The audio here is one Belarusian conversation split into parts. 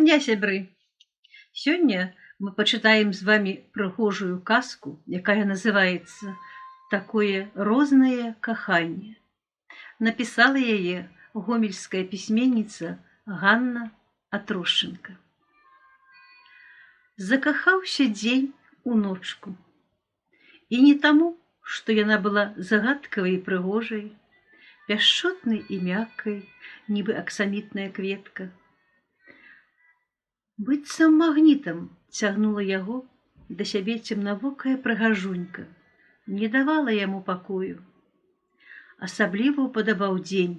дня, сябры! Сёння мы пачытаем з вамі прыгожую казку, якая называецца «Такое рознае каханне». Напісала яе гомельская пісьменніца Ганна Атрушченка. Закахаўся дзень у ночку. І не таму, што яна была загадкавай і прыгожай, пяшчотнай і мяккай, нібы аксамітная кветка. Быццам магнітам цягнула яго да сябе цемнавокая прыгажунька, не давала яму пакою. Асабліва ўпадабаў дзень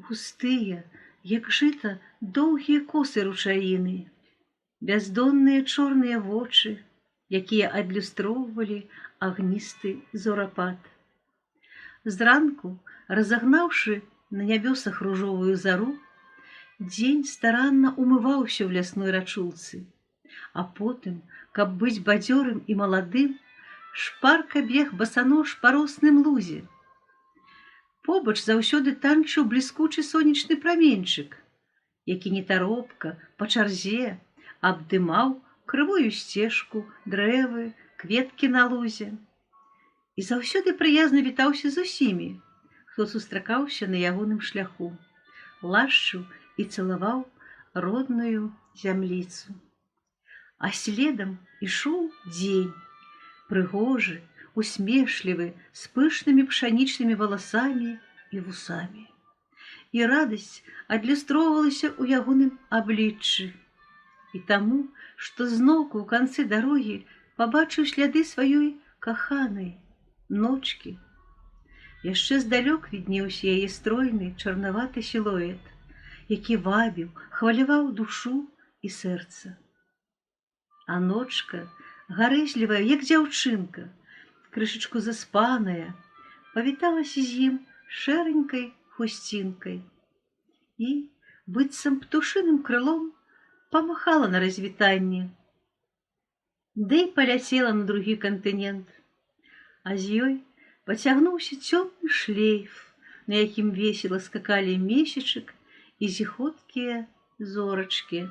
густыя, як жыта, доўгія косы ручаіны, бяздонныя чорныя вочы, якія адлюстроўвалі агністы зорапад. Зранку, разагнаўшы на нябёсах ружовую зару, дзень старанна умываўся ў лясной рачулцы, а потым, каб быць бадзёрым і маладым, шпарка бег басанож па росным лузе. Побач заўсёды танчыў бліскучы сонечны праменьчык, які нетаропка, па чарзе, абдымаў крывую сцежку, дрэвы, кветкі на лузе. І заўсёды прыязна вітаўся з усімі, хто сустракаўся на ягоным шляху, лашчыў і цалаваў родную зямліцу. А следам ішоў дзень, прыгожы, усмешлівы, з пышнымі пшанічнымі валасамі і вусамі. І радасць адлюстроўвалася ў ягоным абліччы. І таму, што зноўку ў канцы дарогі пабачыў сляды сваёй каханай, ночкі. Яшчэ здалёк віднеўся яе стройны чарнаваты сілуэт, які вабіў, хваляваў душу і сэрца. А ночка, гарэзлівая, як дзяўчынка, крышачку заспаная, павіталася з ім шэранькай хусцінкай і, быццам птушыным крылом, памахала на развітанне, ды і паляцела на другі кантынент, а з ёй пацягнуўся цёмны шлейф, на якім весела скакалі месячык і зіхоткія зорачкі.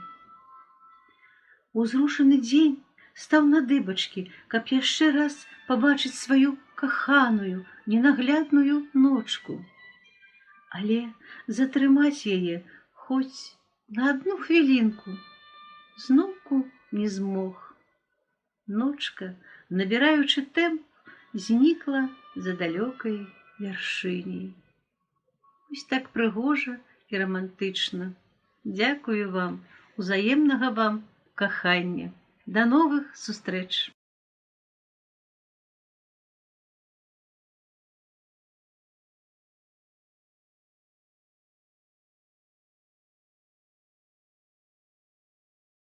Узрушаны дзень стаў на дыбачкі, каб яшчэ раз пабачыць сваю каханую, ненаглядную ночку. Але затрымаць яе хоць на адну хвілінку зноўку не змог. Ночка, набіраючы тэмп, знікла за далёкай вяршыняй. Вось так прыгожа і рамантычна. Дзякую вам, узаемнага вам кахання. Да новых сустрэч!